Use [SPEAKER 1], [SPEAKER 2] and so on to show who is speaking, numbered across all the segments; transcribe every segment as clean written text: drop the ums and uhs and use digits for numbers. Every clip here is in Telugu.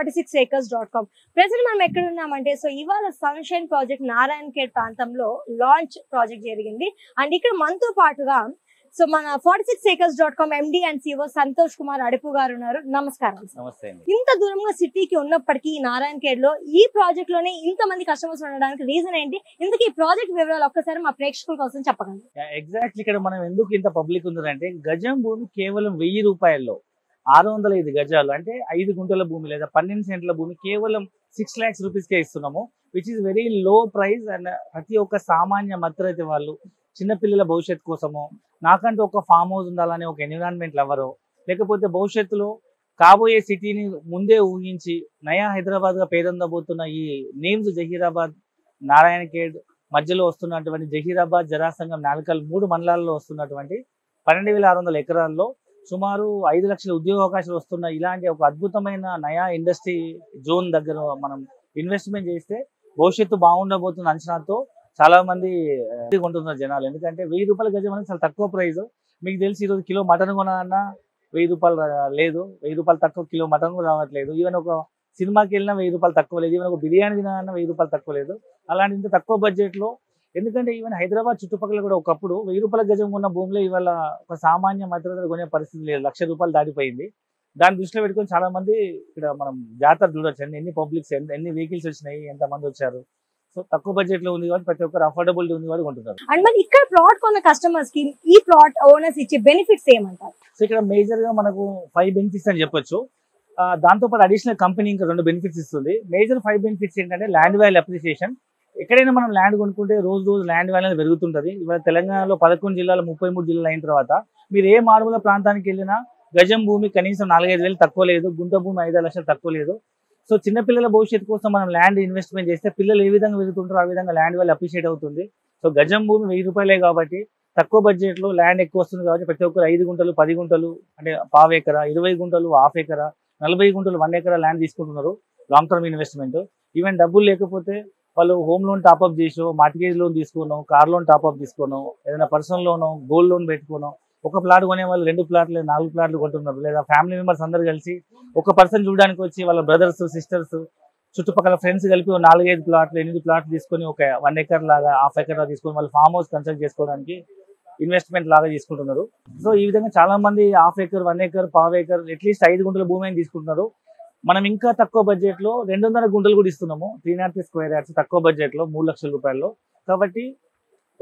[SPEAKER 1] 46acres.com. ప్రజలు మనం ఎక్కడ ఉన్నామంటే సో ఇవాళ సన్షైన్ ప్రాజెక్ట్ నారాయణఖేడ్ ప్రాంతంలో లాంచ్ ప్రాజెక్ట్ జరిగింది. అండ్ ఇక్కడ మనతో పాటుగా సో మన 46acres.com MD and CEO Santosh Kumar Adupu గారు ఉన్నారు. నమస్కారం. ఇంత దూరంగా సిటీకి ఉన్నప్పటికీ నారాయణఖేడ్ లో ఈ ప్రాజెక్ట్ లోనే ఇంత మంది కస్టమర్స్ ఉండడానికి రీజన్ ఏంటి? ఇందుకు ఈ ప్రాజెక్ట్ వివరాలు ఒక్కసారి మా ప్రేక్షకుల కోసం చెప్పగలరు?
[SPEAKER 2] ఎగ్జాక్ట్లీ ఇక్కడ మనం ఎందుకు ఇంత పబ్లిక్ ఉందంటే గజం భూమి కేవలం 1000 రూపాయల్లో 605 గజాలు అంటే 5 గుంటల భూమి లేదా 12 సెంట్ల భూమి కేవలం 6 lakhs రూపీస్కే ఇస్తున్నాము, which is very low price. And ప్రతి ఒక్క సామాన్య మధ్యతరగతి వాళ్ళు చిన్నపిల్లల భవిష్యత్తు కోసమో, నాకంటూ ఒక ఫామ్ హౌస్ ఉండాలని ఒక ఎన్విరాన్మెంట్ లవరో, లేకపోతే భవిష్యత్తులో కాబోయే సిటీని ముందే ఊహించి నయా హైదరాబాద్ గా పేరొందబోతున్న ఈ నేమ్స్ జహీరాబాద్, నారాయణఖేడ్ మధ్యలో వస్తున్నటువంటి జహీరాబాద్, జరాసంగం, నాల్కల్ 3 మండలాల్లో వస్తున్నటువంటి 12,600 ఎకరాల్లో సుమారు 5 లక్షల ఉద్యోగ అవకాశాలు వస్తున్న ఇలాంటి ఒక అద్భుతమైన నయా ఇండస్ట్రీ జోన్ దగ్గర మనం ఇన్వెస్ట్మెంట్ చేస్తే భవిష్యత్తు బాగుండబోతున్న అంచనాతో చాలా మంది కొంటున్నారు జనాలు. ఎందుకంటే 1000 రూపాయల గజం అనేది చాలా తక్కువ ప్రైస్. మీకు తెలిసి ఈరోజు కిలో మటన్ కొనాలన్నా 1000 రూపాయలు లేదు, 1000 రూపాయలు తక్కువ కిలో మటన్ కూడా రావట్లేదు. ఈవెన్ ఒక సినిమాకి వెళ్ళినా 1000 రూపాయలు తక్కువ లేదు, ఈవెన్ ఒక బిర్యానీ తినాలన్నా 1000 రూపాయలు తక్కువ లేదు. అలాంటి ఇంత తక్కువ బడ్జెట్ లో, ఎందుకంటే ఈవెన్ హైదరాబాద్ చుట్టుపక్కల కూడా ఒకప్పుడు 1000 రూపాయల గజం ఉన్న భూమిలో ఇవాళ ఒక సామాన్య మధ్యతరగతి కొనే పరిస్థితి లేదు, 1,00,000 రూపాయలు దాటిపోయింది. దాన్ని దృష్టిలో పెట్టుకొని చాలా మంది ఇక్కడ మనం జాతర చూడొచ్చు, ఎన్ని పబ్లిక్స్, ఎన్ని వెహికల్స్ వచ్చినాయి, ఎంత మంది వచ్చారు. సో తక్కువ బడ్జెట్ లో ఉంది కాబట్టి ప్రతి ఒక్కరు అఫోర్డబిలిటీ ఉంది కాబట్టి కొంటున్నారు.
[SPEAKER 1] అండ్ మరి ఇక్కడ ప్లాట్ కొన్న కస్టమర్స్ కి ఈ ప్లాట్ ఓనర్స్ ఇచ్చే బెనిఫిట్స్ ఏమంటారు?
[SPEAKER 2] సో ఇక్కడ మేజర్ గా మనకు 5 బెనిఫిట్స్ అని చెప్పొచ్చు. దాంతో పాటు అడిషనల్ కంపెనీ ఇంకా 2 బెనిఫిట్స్ ఇస్తుంది. మేజర్ 5 బెనిఫిట్స్ ఏంటంటే ల్యాండ్ వాల్యూ అప్రిసియేషన్. ఎక్కడైనా మనం ల్యాండ్ కొనుక్కుంటే రోజు ల్యాండ్ వాల్యూ అనేది పెరుగుతుంటది. ఇవాళ తెలంగాణలో 11 జిల్లాలు 33 జిల్లాలు అయిన తర్వాత మీరు ఏ మారుమూల ప్రాంతానికి వెళ్ళినా గజం భూమి కనీసం 4-5 వేలు తక్కువ లేదు, గుంట భూమి 5 లక్షలు తక్కువ లేదు. సో చిన్నపిల్లల భవిష్యత్తు కోసం మనం ల్యాండ్ ఇన్వెస్ట్మెంట్ చేస్తే పిల్లలు ఏ విధంగా పెరుగుతుంటారో ఆ విధంగా ల్యాండ్ వాల్యూ అప్రిషియేట్ అవుతుంది. సో గజం భూమి 1000 రూపాయలే కాబట్టి తక్కువ బడ్జెట్ లో ల్యాండ్ ఎక్కువ వస్తుంది కాబట్టి ప్రతి ఒక్కరు 5 గుంటలు 10 గుంటలు అంటే పావు ఎకరా, 20 గుంటలు హాఫ్ ఎకరా, 40 గుంటలు 1 ఎకరా ల్యాండ్ తీసుకుంటున్నారు లాంగ్ టర్మ్ ఇన్వెస్ట్మెంట్. ఈవెన్ డబ్బులు లేకపోతే వాళ్ళు హోమ్ లోన్ టాప్అప్ చేసో, మార్టిగేజ్ లోన్ తీసుకున్నాం, కార్ లోన్ టాప్అప్ తీసుకున్నాం, ఏదైనా పర్సనల్ లోన్, గోల్డ్ లోన్ పెట్టుకున్నాం. ఒక ప్లాట్ కొనే వాళ్ళు 2 ప్లాట్లు 4 ప్లాట్లు కొంటున్నారు. లేదా ఫ్యామిలీ మెంబర్స్ అందరు కలిసి ఒక పర్సన్ చూడడానికి వచ్చి వాళ్ళ బ్రదర్స్, సిస్టర్స్, చుట్టుపక్కల ఫ్రెండ్స్ కలిపి 4-5 ప్లాట్లు 8 ప్లాట్లు తీసుకొని ఒక 1 ఎకర్ లాగా, హాఫ్ ఎకర్ లాగా తీసుకొని వాళ్ళు ఫామ్ హౌస్ కన్స్ట్రక్ట్ చేసుకోవడానికి ఇన్వెస్ట్మెంట్ లాగా తీసుకుంటున్నారు. సో ఈ విధంగా చాలా మంది హాఫ్ ఎకర్, 1 ఎకర్, పావు ఎకర్, అట్లీస్ట్ 5 గుంటల భూమి అని తీసుకుంటున్నారు. మనం ఇంకా తక్కువ బడ్జెట్ లో 200 గుంటలు కూడా ఇస్తున్నాము, 303 స్క్వేర్ యార్డ్స్ తక్కువ బడ్జెట్ లో 3 లక్షల రూపాయల్లో. కాబట్టి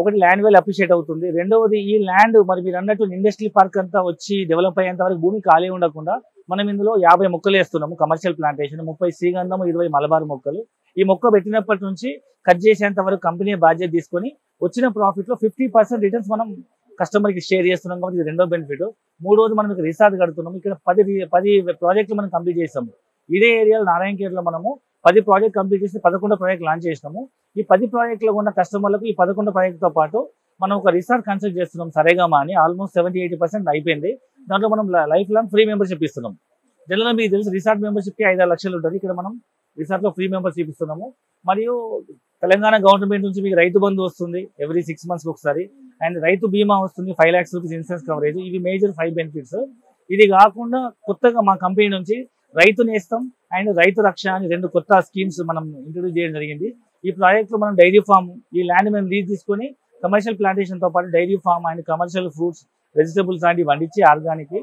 [SPEAKER 2] ఒకటి ల్యాండ్ వాల్యూ అప్రిషియేట్ అవుతుంది. రెండవది ఈ ల్యాండ్ మరి మీరు అన్నట్టు ఇండస్ట్రియల్ పార్క్ అంతా వచ్చి డెవలప్ అయ్యేంత వరకు భూమి ఖాళీ ఉండకుండా మనం ఇందులో 50 మొక్కలు వేస్తున్నాము. కమర్షియల్ ప్లాంటేషన్ 30 శ్రీగంధం, 20 మలబార్ మొక్కలు. ఈ మొక్క పెట్టినప్పటి నుంచి కట్ చేసేంత వరకు కంపెనీ బాధ్యత తీసుకొని వచ్చిన ప్రాఫిట్ లో 50% రిటర్న్స్ మనం కస్టమర్ కి షేర్ చేస్తున్నాం కాబట్టి ఇది రెండో బెనిఫిట్. మూడోది మనం ఇక్కడ రిసార్ట్ కడుతున్నాం. ఇక్కడ 10 ప్రాజెక్టులు మనం కంప్లీట్ చేస్తాము. ఇదే ఏరియాలో నారాయణఖేడ్ లో మనము 10 ప్రాజెక్ట్ కంప్లీట్ చేసి 11 ప్రాజెక్ట్ లాంచ్ చేసినాము. ఈ 10 ప్రాజెక్టులో ఉన్న కస్టమర్లకు ఈ 11 ప్రాజెక్టుతో పాటు మనం ఒక రిసార్ట్ కన్స్ట్రక్ట్ చేస్తున్నాం, సరేగామా అని. ఆల్మోస్ట్ 70-80% అయిపోయింది. దాంట్లో మనం లైఫ్ లాంగ్ ఫ్రీ మెంబర్షిప్ ఇస్తున్నాం. జనరల్గా మీకు తెలుసు రిసార్ట్ మెంబర్షిప్ కి 5-6 లక్షలు ఉంటుంది. ఇక్కడ మనం రిసార్ట్ లో ఫ్రీ మెంబర్షిప్ ఇస్తున్నాము. మరియు తెలంగాణ గవర్నమెంట్ నుంచి మీకు రైతు బంధు వస్తుంది ఎవ్రీ 6 months ఒకసారి, అండ్ రైతు బీమా వస్తుంది, 5 lakhs రూపీస్ ఇన్సూరెన్స్ కవరేజ్. ఇవి మేజర్ 5 బెనిఫిట్స్. ఇది కాకుండా కొత్తగా మా కంపెనీ నుంచి రైతు నేస్తం అండ్ రైతు రక్ష అని 2 కొత్త స్కీమ్స్ మనం ఇంట్రొడ్యూస్ చేయడం జరిగింది. ఈ ప్రాజెక్ట్ లో మనం డైరీ ఫామ్, ఈ ల్యాండ్ మేము లీజ్ తీసుకొని కమర్షియల్ ప్లాంటేషన్ తో పాటు dairy farm and commercial fruits, vegetables లాంటివి పండించి ఆర్గానిక్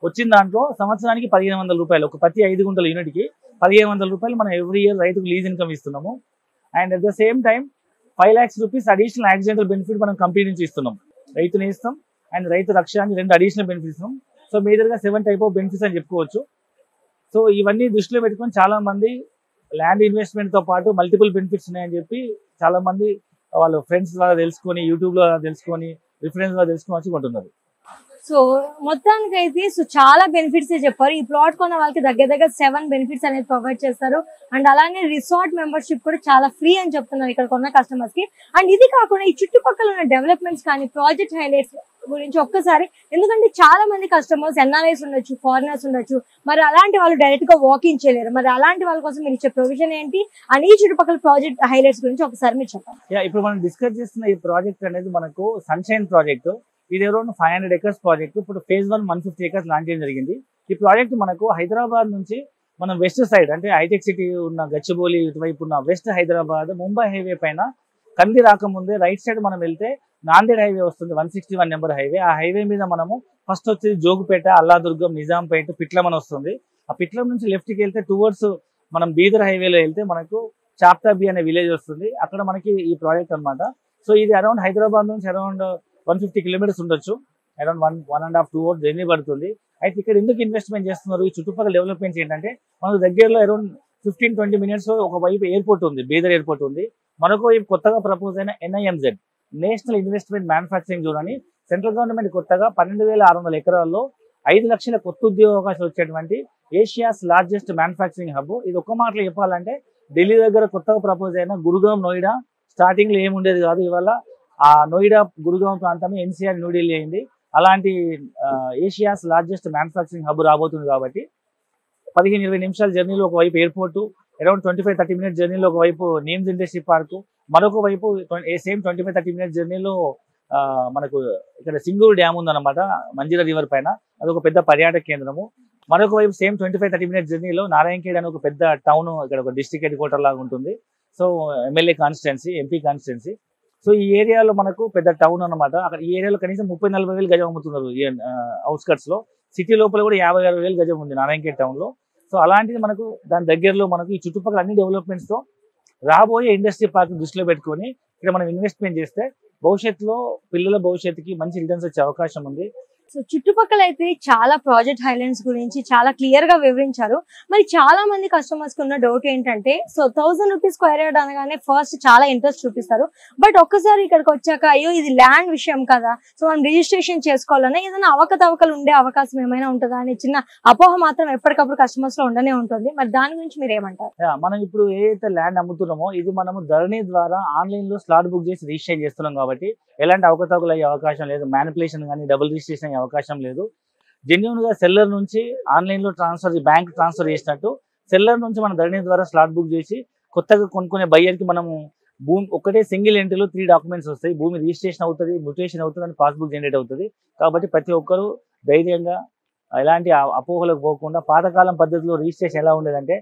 [SPEAKER 2] వచ్చిన దాంట్లో సంవత్సరానికి 1,500 రూపాయలు, ఒక ప్రతి 5 గుంటల యూనిట్ కి 1,500 రూపాయలు మనం ఎవ్రీ ఇయర్ రైతుకు లీజ్ ఇన్కమ్ ఇస్తున్నాము. And at the same time 5 lakhs rupees additional accidental benefit మనం కంపెనీ నుంచి ఇస్తున్నాం. రైతు నేస్తం అండ్ రైతు రక్ష అని 2 అడిషనల్ బెనిఫిట్స్ ఇస్తున్నాం. సో మేజర్ గా 7 type ఆఫ్ బెనిఫిట్స్ అని చెప్పుకోవచ్చు. సో ఇవన్నీ దృష్టిలో పెట్టుకొని చాలా మంది ల్యాండ్ ఇన్వెస్ట్మెంట్ తో పాటు మల్టిపుల్ బెనిఫిట్స్ ఉన్నాయని చెప్పి చాలా మంది వాళ్ళు ఫ్రెండ్స్ ద్వారా తెలుసుకొని, యూట్యూబ్ లో తెలుసుకొని, రిఫరెన్స్ ద్వారా తెలుసుకొని వచ్చి కొంటున్నారు.
[SPEAKER 1] సో మొత్తానికి అయితే సో చాలా బెనిఫిట్స్ చెప్పారు. ఈ ప్లాట్ కొన్న వాళ్ళకి దగ్గర 7 బెనిఫిట్స్ అనేది ప్రొవైడ్ చేస్తారు. అండ్ అలానే రిసార్ట్ మెంబర్షిప్ కూడా చాలా ఫ్రీ అని చెప్తున్నారు ఇక్కడ కొన్న కస్టమర్స్ కి. అండ్ ఇది కాకుండా ఈ చుట్టుపక్కల ఉన్న డెవలప్మెంట్స్ కానీ ప్రాజెక్ట్ హైలైట్స్ గురించి ఒక్కసారి, ఎందుకంటే చాలా మంది కస్టమర్స్ NRIs ఉండొచ్చు, ఫారినర్స్ ఉండొచ్చు, మరి అలాంటి వాళ్ళు డైరెక్ట్ గా వాకింగ్ చేయలేరు. మరి అలాంటి వాళ్ళ కోసం మీరు ఇచ్చే ప్రొవిజన్ ఏంటి అని ఈ చుట్టుపక్కల ప్రాజెక్ట్ హైలైట్స్ గురించి ఒకసారి మీరు చెప్పండి.
[SPEAKER 2] ఇప్పుడు మనం డిస్కస్ చేస్తున్న ఈ ప్రాజెక్ట్ అనేది మనకు సన్షైన్ ప్రాజెక్ట్. ఇది అరౌండ్ 500 acres ప్రాజెక్ట్. ఇప్పుడు phase 1 150 acres లాంచ్ చేయడం జరిగింది. ఈ ప్రాజెక్ట్ మనకు హైదరాబాద్ నుంచి మనం వెస్ట్ సైడ్ అంటే హైటెక్ సిటీ ఉన్న గచ్చిబౌలి ఇటువైపు ఉన్న వెస్ట్ హైదరాబాద్ ముంబై హైవే పైన కంది రాకముందే రైట్ సైడ్ మనం వెళ్తే నాందేడ్ హైవే వస్తుంది, 161 నెంబర్ హైవే. ఆ హైవే మీద మనము ఫస్ట్ వచ్చి జోగుపేట, అల్లాదుర్గం, నిజాంపేట, పిట్లం అని వస్తుంది. ఆ పిట్లం నుంచి లెఫ్ట్కి వెళ్తే టువర్డ్స్ మనం బీదర్ హైవేలో వెళ్తే మనకు చాప్తాబి అనే విలేజ్ వస్తుంది. అక్కడ మనకి ఈ ప్రాజెక్ట్ అన్నమాట. సో ఇది అరౌండ్ హైదరాబాద్ నుంచి అరౌండ్ 150 కిలోమీటర్స్ ఉండొచ్చు, అరౌండ్ 1.5-2 అవర్స్ జర్నీ పడుతుంది. అయితే ఇక్కడ ఎందుకు ఇన్వెస్ట్మెంట్ చేస్తున్నారు, ఈ చుట్టుపక్కల డెవలప్మెంట్స్ ఏంటంటే మనకు దగ్గరలో అరౌండ్ 15-20 మినిట్స్ ఒక వైపు ఎయిర్పోర్ట్ ఉంది, బీదర్ ఎయిర్పోర్ట్ ఉంది. మరొక వైపు కొత్తగా ప్రపోజ్ అయిన NIMZ national investment manufacturing zone అని సెంట్రల్ గవర్నమెంట్ కొత్తగా 12,600 ఎకరాల్లో 5 లక్షల కొత్త ఉద్యోగ అవకాశాలు వచ్చేటువంటి ఏషియాస్ లార్జెస్ట్ మ్యానుఫ్యాక్చరింగ్ హబ్. ఇది ఒక్క మాటలో చెప్పాలంటే ఢిల్లీ దగ్గర కొత్తగా ప్రపోజ్ అయిన గురుగాం, నోయిడా స్టార్టింగ్ లో ఏముండేది కాదు, ఇవాళ ఆ నోయిడా గురుగాం ప్రాంతమే NCR న్యూఢిల్లీ అయింది. అలాంటి ఏషియాస్ లార్జెస్ట్ మ్యానుఫ్యాక్చరింగ్ హబ్ రాబోతుంది. కాబట్టి 15-20 నిమిషాల జర్నీలో ఒకవైపు ఎయిర్పోర్టు, అరౌండ్ 25-30 మినిట్స్ జర్నీలో ఒకవైపు నీమ్స్ ఇండస్ట్రీ పార్క్, మరొక వైపు సేమ్ 25-30 మినిట్స్ జర్నీలో మనకు ఇక్కడ సింగూరు డ్యామ్ ఉందన్నమాట మంజీరా రివర్ పైన, అదొక పెద్ద పర్యాటక కేంద్రము. మరొక వైపు సేమ్ 25-30 మినిట్స్ జర్నీలో నారాయణఖేడ్ అని ఒక పెద్ద టౌన్, ఇక్కడ ఒక డిస్ట్రిక్ట్ హెడ్ క్వార్టర్ లాగా ఉంటుంది. So MLA constituency, MP constituency. So ఈ ఏరియాలో మనకు పెద్ద టౌన్ అన్నమాట. అక్కడ ఈ ఏరియాలో కనీసం 30-40 వేలు గజం అమ్ముతున్నారు అవుట్స్కట్స్ లో. సిటీ లోపల కూడా 50-60 వేలు గజం ఉంది నారాయణఖేడ్ టౌన్ లో. సో అలాంటిది మనకు దాని దగ్గరలో మనకు ఈ చుట్టుపక్కల అన్ని డెవలప్మెంట్స్ తో రాబోయే ఇండస్ట్రీ పార్క్ దృష్టిలో పెట్టుకొని ఇక్కడ మనం ఇన్వెస్ట్మెంట్ చేస్తే భవిష్యత్తులో పిల్లల భవిష్యత్తుకి మంచి రిటర్న్స్ వచ్చే అవకాశం ఉంది.
[SPEAKER 1] సో చుట్టుపక్కల అయితే చాలా ప్రాజెక్ట్ హైలైట్స్ గురించి చాలా క్లియర్ గా వివరించారు. మరి చాలా మంది కస్టమర్స్ కి ఉన్న డౌట్ ఏంటంటే, సో 1000 రూపీస్ స్క్వేర్ యార్డ్ అనగానే ఫస్ట్ చాలా ఇంట్రెస్ట్ చూపిస్తారు. బట్ ఒక్కసారి ఇక్కడికి వచ్చాక అయ్యో ఇది ల్యాండ్ విషయం కదా, సో మనం రిజిస్ట్రేషన్ చేసుకోవాలన్నా ఏదైనా అవకతవకలు ఉండే అవకాశం ఏమైనా ఉంటుందా అనే చిన్న అపోహ మాత్రం ఎప్పటికప్పుడు కస్టమర్స్ లో ఉండనే ఉంటుంది. మరి దాని గురించి మీరు ఏమంటారు?
[SPEAKER 2] మనం ఇప్పుడు ఏదైతే ల్యాండ్ అమ్ముతున్నామో ఇది మనము ధరణి ద్వారా ఆన్లైన్ లో స్లాట్ బుక్ చేసి రిజిస్ట్రేషన్ చేస్తున్నాం కాబట్టి ఎలాంటి అవకతవకలు అయ్యే అవకాశం లేదు, మ్యానిపులేషన్ కానీ డబుల్ రిజిస్ట్రేషన్ అయ్యే అవకాశం లేదు. జెన్యూన్ గా సెల్లర్ నుంచి ఆన్లైన్ లో బ్యాంక్ ట్రాన్స్ఫర్ చేసినట్టు సెల్లర్ నుంచి మన ధరణి ద్వారా స్లాట్ బుక్ చేసి కొత్తగా కొనుక్కునే బయ్యర్ కి మనము భూమి ఒకటే సింగిల్ ఎంట్రీలో 3 డాక్యుమెంట్స్ వస్తాయి. భూమి రిజిస్ట్రేషన్ అవుతుంది, మ్యూటేషన్ అవుతుంది, అని పాస్బుక్ జనరేట్ అవుతుంది. కాబట్టి ప్రతి ఒక్కరు ధైర్యంగా ఎలాంటి అపోహలకు పోకుండా పాతకాలం పద్ధతిలో రిజిస్ట్రేషన్ ఎలా ఉండేదంటే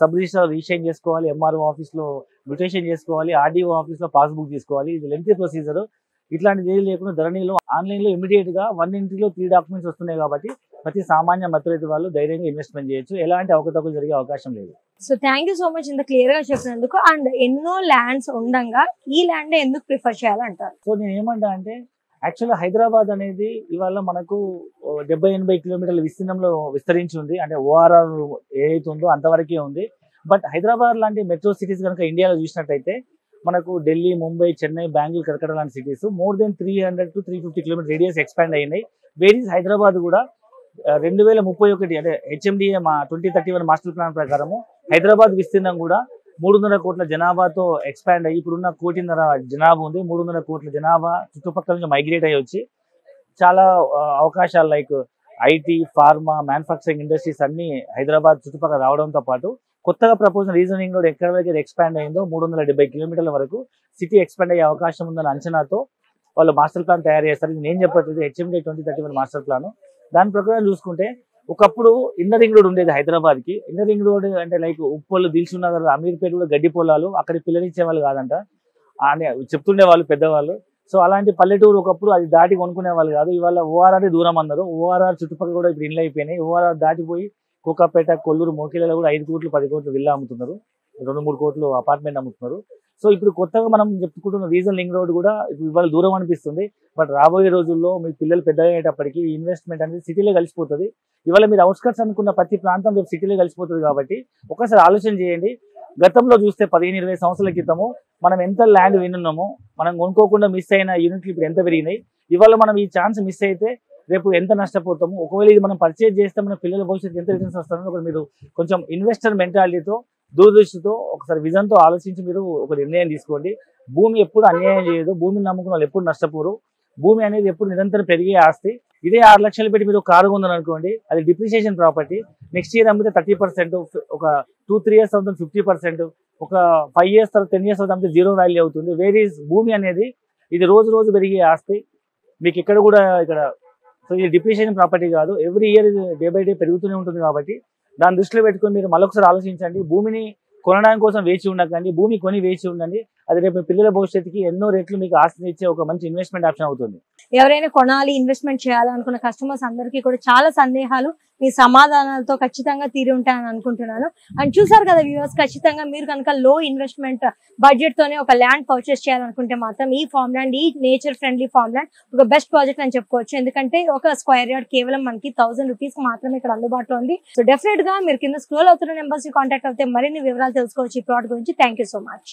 [SPEAKER 2] సబ్ రిజిస్టర్ రిజిస్ట్రేషన్ చేసుకోవాలి, MRO ఆఫీస్ లో మ్యూటేషన్ చేసుకోవాలి, RDO ఆఫీస్ లో పాస్బుక్ తీసుకోవాలి. ఇది లెంతీ ప్రొసీజర్. ఇట్లాంటిది ఏది లేకుండా ధరణిలో ఆన్లైన్ లో ఇమీడియట్ గా 1 ఇంటిలో 3 డాక్యుమెంట్స్ వస్తున్నాయి కాబట్టి ప్రతి సామాన్య మధ్యతరగతి వాళ్ళు ధైర్యంగా ఇన్వెస్ట్మెంట్ చేయొచ్చు, ఎలాంటి అవకతవకలు జరిగే అవకాశం లేదు.
[SPEAKER 1] So thank you so much ఇంత క్లియర్ గా చెప్పినందుకు. అండ్ ఎన్నో ల్యాండ్స్ ఉండగా ఈ ల్యాండ్ ఎందుకు ప్రిఫర్ చేయాలంటారు?
[SPEAKER 2] సో నేను ఏమంటా అంటే యాక్చువల్గా హైదరాబాద్ అనేది ఇవాళ మనకు 70-80 కిలోమీటర్ల విస్తీర్ణంలో విస్తరించి ఉంది. అంటే ORR ఏదైతే ఉందో అంతవరకే ఉంది. బట్ హైదరాబాద్ లాంటి మెట్రో సిటీస్ కనుక ఇండియాలో చూసినట్టయితే మనకు ఢిల్లీ, ముంబై, చెన్నై, బెంగళూరు, కలకత్తా లాంటి cities more than 300-350 kilometre radius expand అయినాయి. వేరీస్ హైదరాబాద్ కూడా 2031 అంటే HMDA 2031 మాస్టర్ ప్లాన్ ప్రకారము హైదరాబాద్ విస్తీర్ణం కూడా 300 కోట్ల జనాభాతో ఎక్స్పాండ్ అయ్యి ఇప్పుడున్న 1.5 కోటి జనాభా ఉంది. 300 కోట్ల జనాభా చుట్టుపక్కల నుంచి మైగ్రేట్ అయ్యి వచ్చి చాలా అవకాశాలు like IT, pharma, manufacturing industries అన్ని హైదరాబాద్ చుట్టుపక్కల రావడంతో పాటు కొత్తగా ప్రపోజల్ రీజనింగ్ రోడ్ ఎక్కడ వరకు ఎక్స్పాండ్ అయిందో 370 కిలోమీటర్ల వరకు సిటీ ఎక్స్పాండ్ అయ్యే అవకాశం ఉందన్న అంచనాతో వాళ్ళు మాస్టర్ ప్లాన్ తయారు చేస్తారు. ఇది నేను చెప్పట్లేదు, HMDA 2031 మాస్టర్ ప్లాన్. దాని ప్రకారం చూసుకుంటే ఒకప్పుడు ఇన్నర్ రింగ్ రోడ్ ఉండేది హైదరాబాద్ కి. ఇన్నర్ రింగ్ రోడ్ అంటే లైక్ ఉప్పల్, దిల్సుఖ్ నగర్, అమీర్పేట కూడా గడ్డి పొలాలు, అక్కడ పిల్లనిచ్చే వాళ్ళు కాదంట అని చెప్తుండే వాళ్ళు పెద్దవాళ్ళు. సో అలాంటి పల్లెటూరు ఒకప్పుడు అది దాటి కొనుక్కునే వాళ్ళు కాదు. ఇవాళ ORR దూరం అన్నారు. ORR చుట్టుపక్కల కూడా ఇప్పుడు ఇండ్లు అయిపోయినాయి. ORR దాటిపోయి కోకాపేట, కొల్లూరు, మోకిలలో కూడా 5 కోట్లు 10 కోట్లు విల్లా అమ్ముతున్నారు, 2-3 కోట్లు అపార్ట్మెంట్ అమ్ముతున్నారు. సో ఇప్పుడు కొత్తగా మనం చెప్పుకుంటున్న రీజన్ లింక్ రోడ్ కూడా ఇప్పుడు ఇవాళ దూరం అనిపిస్తుంది. బట్ రాబోయే రోజుల్లో మీ పిల్లలు పెద్ద అయ్యేటప్పటికి ఇన్వెస్ట్మెంట్ అనేది సిటీలో కలిసిపోతుంది. ఇవాళ మీరు అవుట్స్కట్స్ అనుకున్న ప్రతి ప్రాంతం రేపు సిటీలో కలిసిపోతుంది. కాబట్టి ఒకసారి ఆలోచన చేయండి. గతంలో చూస్తే 15-20 సంవత్సరాల క్రితము మనం ఎంత ల్యాండ్ వినున్నామో, మనం కొనుక్కోకుండా మిస్ అయిన యూనిట్లు ఇప్పుడు ఎంత పెరిగినాయి. ఇవాళ మనం ఈ ఛాన్స్ మిస్ అయితే రేపు ఎంత నష్టపోతాము. ఒకవేళ ఇది మనం పర్చేజ్ చేస్తే మన పిల్లల భవిష్యత్తు ఎంత రిటర్న్స్ వస్తారో ఒక మీరు కొంచెం ఇన్వెస్టర్ మెంటాలిటీతో, దూరదృష్టితో, ఒకసారి విజన్తో ఆలోచించి మీరు ఒక నిర్ణయం తీసుకోండి. భూమి ఎప్పుడు అన్యాయం చేయదు. భూమిని నమ్ముకున్న వాళ్ళు ఎప్పుడు నష్టపోరు. భూమి అనేది ఎప్పుడు నిరంతరం పెరిగే ఆస్తి. ఇదే 6 లక్షలు పెట్టి మీరు కారు కొందని అనుకోండి, అది డిప్రిసియేషన్ ప్రాపర్టీ. నెక్స్ట్ ఇయర్ అమ్మితే 30%, ఒక 2-3 ఇయర్స్ అవుతుంది 50%, ఒక 5 ఇయర్స్ తర్వాత 10 ఇయర్స్ అవుతుంది 0 వాల్యూ అవుతుంది. వేరీస్ భూమి అనేది ఇది రోజు రోజు పెరిగే ఆస్తి. మీకు ఇక్కడ కూడా ఇక్కడ సో ఇది డిప్రిసియేషన్ ప్రాపర్టీ కాదు. Every year day by day పెరుగుతూనే ఉంటుంది. కాబట్టి దాని దృష్టిలో పెట్టుకొని మీరు మరొకసారి ఆలోచించండి. భూమిని కొనడానికి కోసం వేచి ఉండకండి, భూమి కొని వేచి ఉండండి. అది రేపు పిల్లల భవిష్యత్తుకి ఎన్నో రెట్లు మీకు ఆస్తిని ఇచ్చే ఒక మంచి ఇన్వెస్ట్మెంట్ ఆప్షన్ అవుతుంది.
[SPEAKER 1] ఎవరైనా కొనాలి, ఇన్వెస్ట్మెంట్ చేయాలనుకున్న కస్టమర్స్ అందరికీ కూడా చాలా సందేహాలు మీ సమాధానాలతో ఖచ్చితంగా తీరి ఉంటాయని అనుకుంటున్నాను. అండ్ చూసారు కదా వ్యూవర్స్, ఖచ్చితంగా మీరు కనుక లో ఇన్వెస్ట్మెంట్ బడ్జెట్ తోనే ఒక ల్యాండ్ పర్చేస్ చేయాలనుకుంటే మాత్రం ఈ ఫార్మ్ ల్యాండ్, ఈ నేచర్ ఫ్రెండ్లీ ఫార్మ్ ల్యాండ్ ఒక బెస్ట్ ప్రాజెక్ట్ అని చెప్పుకోవచ్చు. ఎందుకంటే ఒక స్క్వేర్ యార్డ్ కేవలం మనకి 1000 రూపీస్ మాత్రమే ఇక్కడ అందుబాటులో ఉంది. సో డెఫినెట్ గా మీరు కింద స్క్రోల్ అవుతున్న నెంబర్స్ ని కాంటాక్ట్ అవుతే మరిన్ని వివరాలు తెలుసుకోవచ్చు ఈ ప్లాట్ గురించి. Thank you so much.